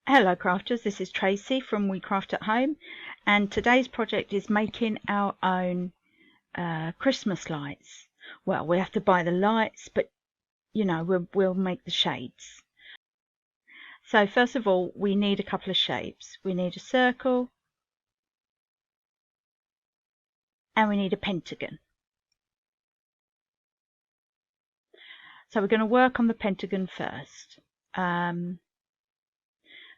Hello crafters, this is Tracy from We Craft at Home, and today's project is making our own Christmas lights. Well, we have to buy the lights, but you know, we'll make the shades. So first of all, we need a couple of shapes. We need a circle and we need a pentagon. So we're going to work on the pentagon first.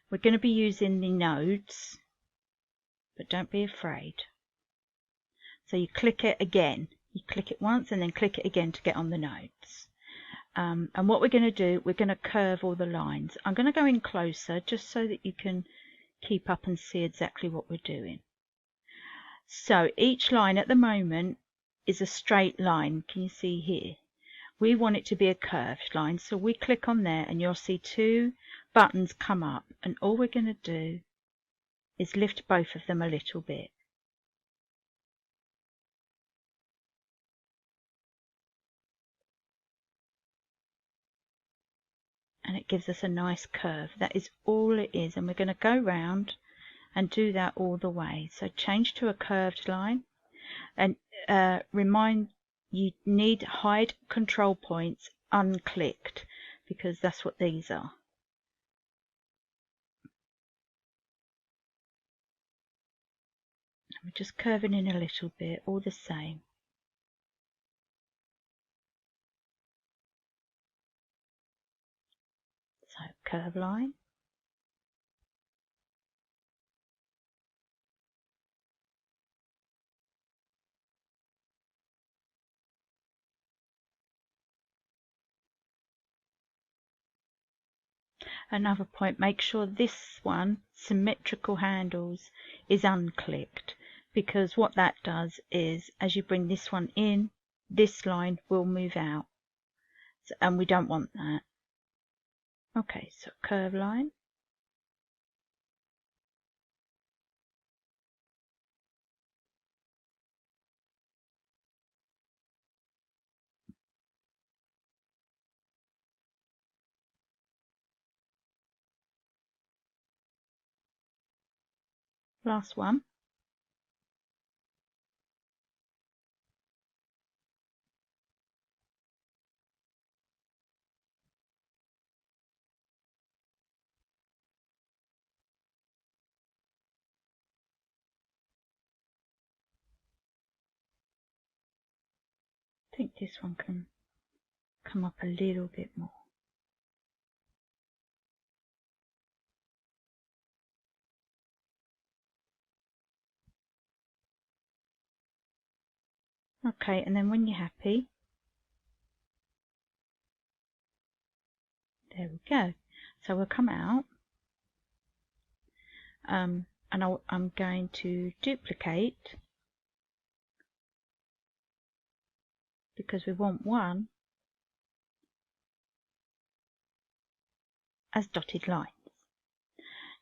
We're going to be using the nodes, but don't be afraid. So you click it again. You click it once and then click it again to get on the nodes. And what we're going to do, we're going to curve all the lines. I'm going to go in closer just so that you can keep up and see exactly what we're doing. So each line at the moment is a straight line. Can you see here? We want it to be a curved line, so we click on there and you'll see two buttons come up, and all we're going to do is lift both of them a little bit. And it gives us a nice curve. That is all it is, and we're going to go round and do that all the way. So change to a curved line, and remind you need hide control points unclicked, because that's what these are. We're just curving in a little bit, all the same. So curve line. Another point, make sure this one, symmetrical handles, is unclicked, because what that does is, as you bring this one in, this line will move out, and we don't want that. Okay, so curve line. Last one. I think this one can come up a little bit more. Okay, and then when you're happy, there we go. So we'll come out, and I'm going to duplicate, because we want one as dotted lines.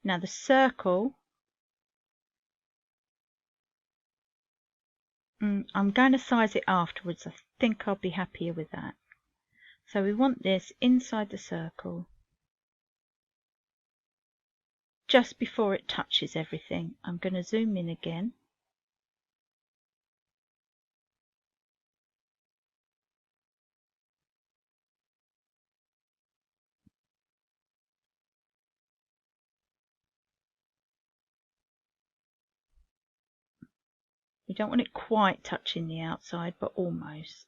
Now the circle, I'm going to size it afterwards. I think I'll be happier with that. So we want this inside the circle, just before it touches everything. I'm going to zoom in again. We don't want it quite touching the outside, but almost.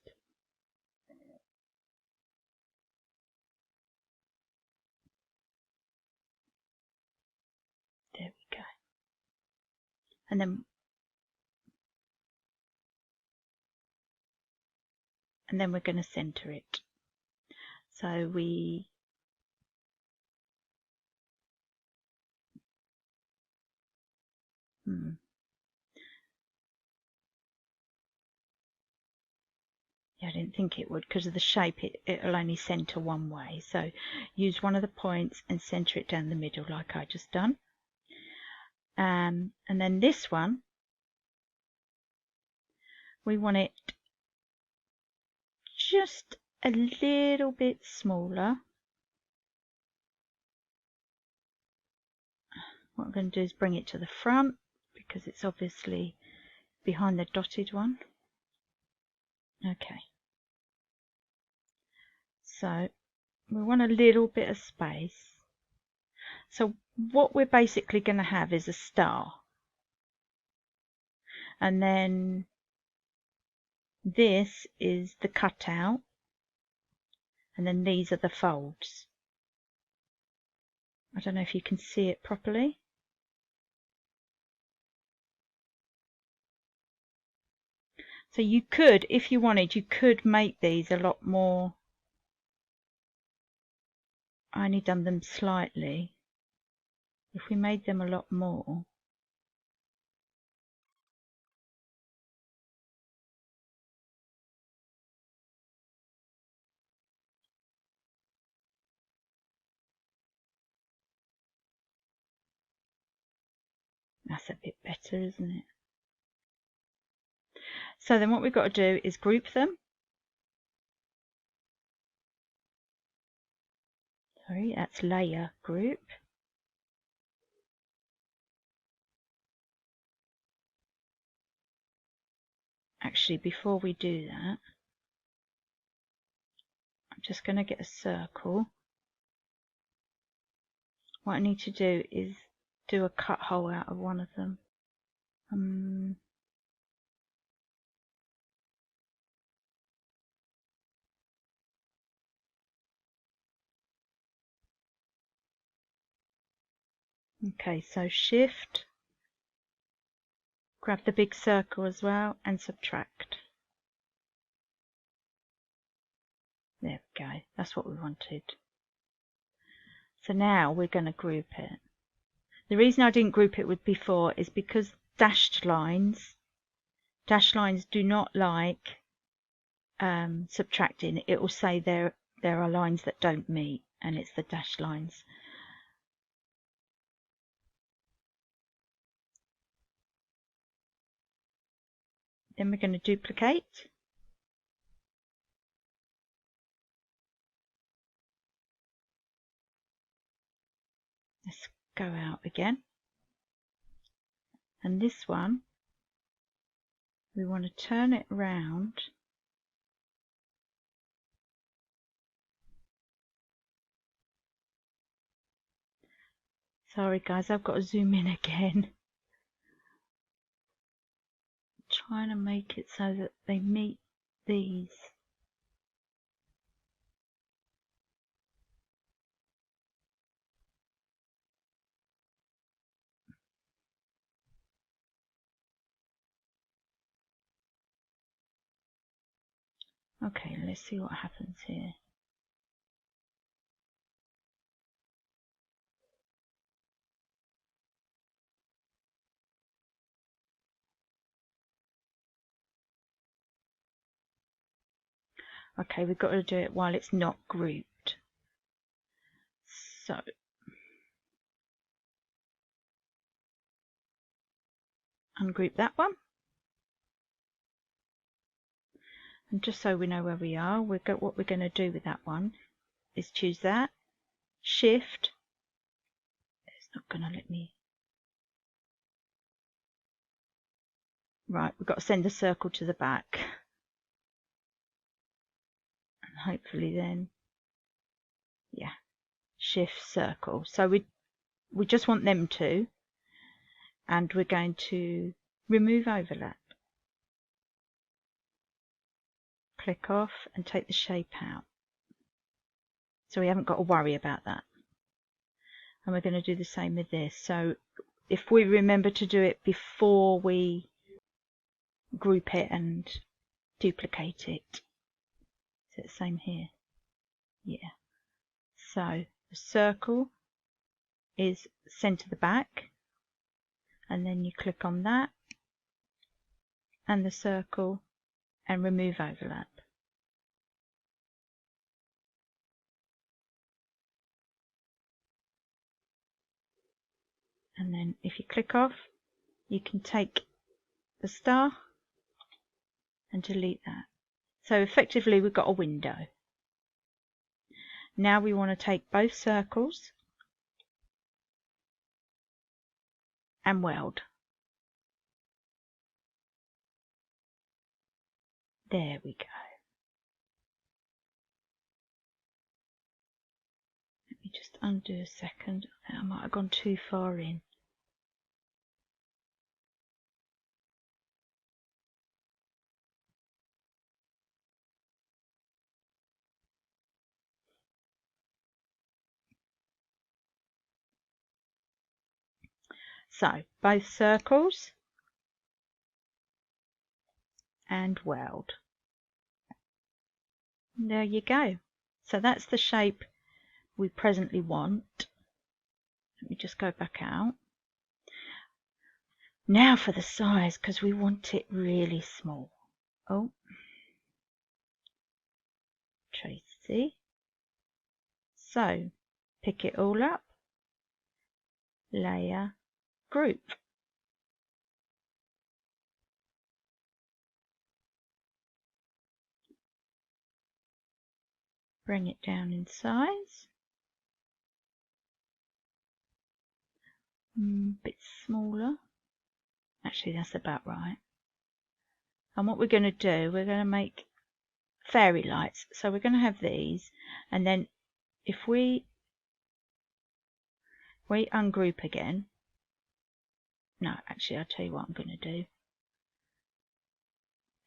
There we go. And then we're going to center it. So we Yeah, I didn't think it would, because of the shape. It'll only center one way. So use one of the points and center it down the middle, like I just done. And then this one, we want it just a little bit smaller. What I'm going to do is bring it to the front because it's obviously behind the dotted one. Okay. So we want a little bit of space. So what we're basically going to have is a star. And then this is the cutout. And then these are the folds. I don't know if you can see it properly. So you could, if you wanted, you could make these a lot more. I only done them slightly. If we made them a lot more. That's a bit better, isn't it? So then what we've got to do is group them. Sorry, that's layer group. Actually, before we do that, I'm just going to get a circle. What I need to do is do a cut hole out of one of them. Okay, so shift, grab the big circle as well and subtract. There we go, that's what we wanted. So now we're going to group it. The reason I didn't group it with before is because dashed lines do not like subtracting. It will say there are lines that don't meet, and it's the dashed lines. Then we're going to duplicate. Let's go out again. And this one, we want to turn it around. Sorry guys, I've got to zoom in again. Trying to make it so that they meet these. Okay, let's see what happens here. Okay, we've got to do it while it's not grouped. So ungroup that one. And just so we know where we are, what we're going to do with that one is choose that, shift. It's not going to let me. Right, we've got to send the circle to the back. And hopefully then, yeah, shift circle. So we just want them two, and we're going to remove overlap. Click off and take the shape out. So we haven't got to worry about that. And we're going to do the same with this. So if we remember to do it before we group it and duplicate it. Is it the same here? Yeah. So the circle is sent to the back, and then you click on that and the circle and remove overlap. And then if you click off, you can take the star and delete that. So effectively we've got a window. Now we want to take both circles and weld. There we go. Let me just undo a second. I think I might have gone too far in. So both circles and weld. And there you go. So that's the shape we presently want. Let me just go back out. Now for the size, because we want it really small. Oh, Tracy. So pick it all up, layer, group. Bring it down in size. Bit smaller. Actually, that's about right. And what we're going to do, we're going to make fairy lights. So we're going to have these, and then if we ungroup again. No, actually, I'll tell you what I'm going to do.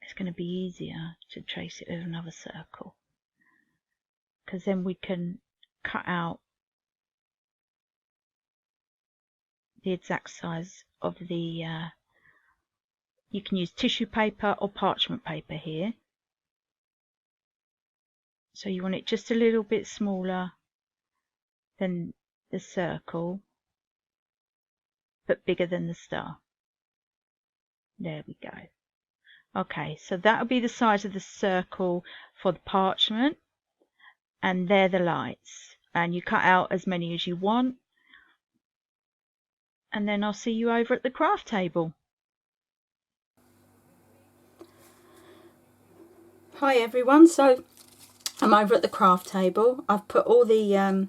It's going to be easier to trace it with another circle, because then we can cut out the exact size of the you can use tissue paper or parchment paper here. So you want it just a little bit smaller than the circle, but bigger than the star. There we go. Okay, so that'll be the size of the circle for the parchment, and they're the lights. And you cut out as many as you want, and then I'll see you over at the craft table. Hi everyone, so I'm over at the craft table. I've put all the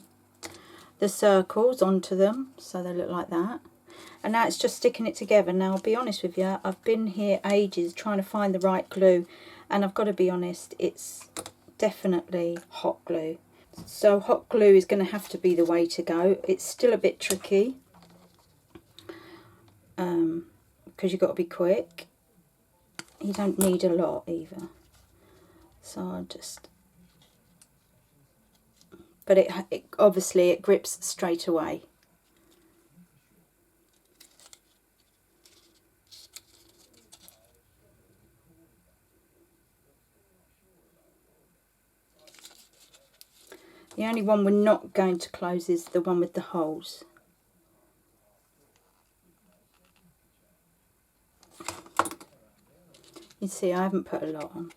circles onto them so they look like that, and now it's just sticking it together. Now I'll be honest with you, I've been here ages trying to find the right glue, and I've got to be honest, it's definitely hot glue. So hot glue is going to have to be the way to go. It's still a bit tricky because you've got to be quick. You don't need a lot either. So I'll just... But it obviously it grips straight away. The only one we're not going to close is the one with the holes. You see, I haven't put a lot on.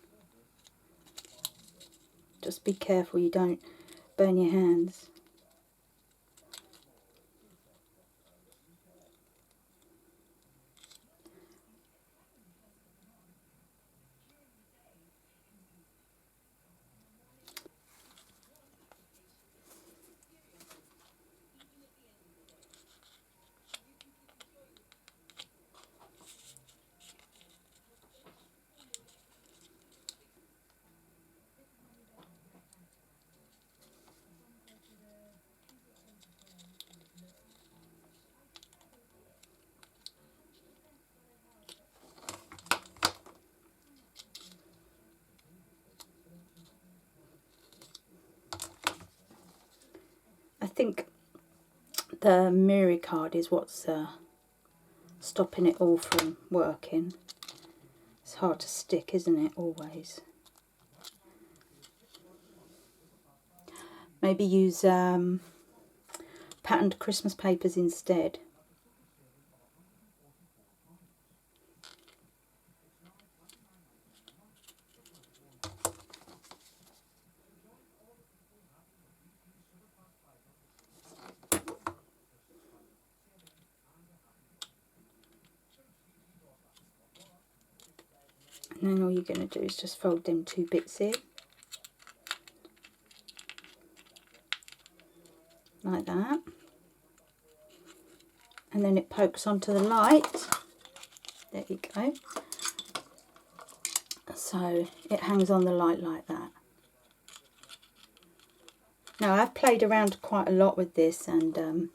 Just be careful you don't burn your hands. I think the Miri card is what's stopping it all from working. It's hard to stick, isn't it, always? Maybe use patterned Christmas papers instead. And then all you're going to do is just fold them two bits in, like that. and then it pokes onto the light. There you go. So it hangs on the light like that. Now I've played around quite a lot with this, and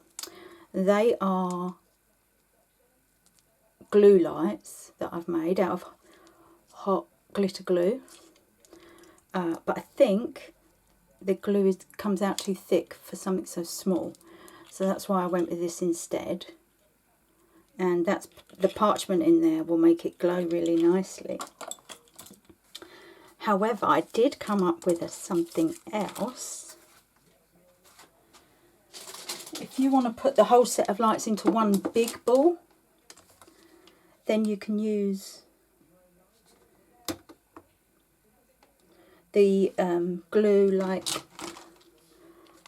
they are glue lights that I've made out of hot glitter glue, but I think the glue comes out too thick for something so small, so that's why I went with this instead. And that's the parchment in there will make it glow really nicely. However, I did come up with something else. If you want to put the whole set of lights into one big ball, then you can use the glue. Like,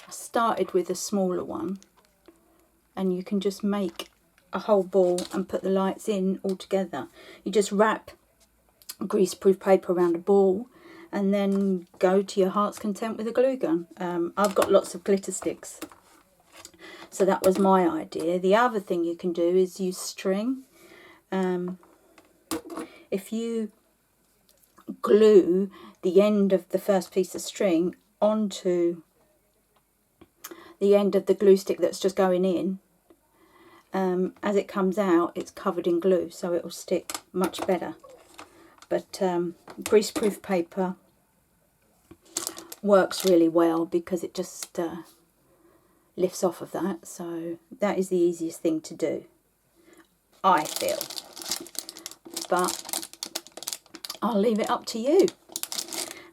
I started with a smaller one, and you can just make a whole ball and put the lights in all together. You just wrap greaseproof paper around a ball and then go to your heart's content with a glue gun. I've got lots of glitter sticks, so that was my idea. The other thing you can do is use string. If you glue the end of the first piece of string onto the end of the glue stick that's just going in, as it comes out, it's covered in glue, so it will stick much better. But greaseproof paper works really well because it just lifts off of that, so that is the easiest thing to do, I feel. But I'll leave it up to you,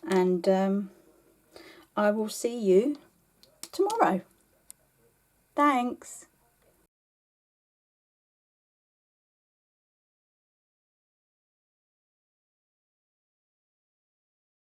and I will see you tomorrow. Thanks.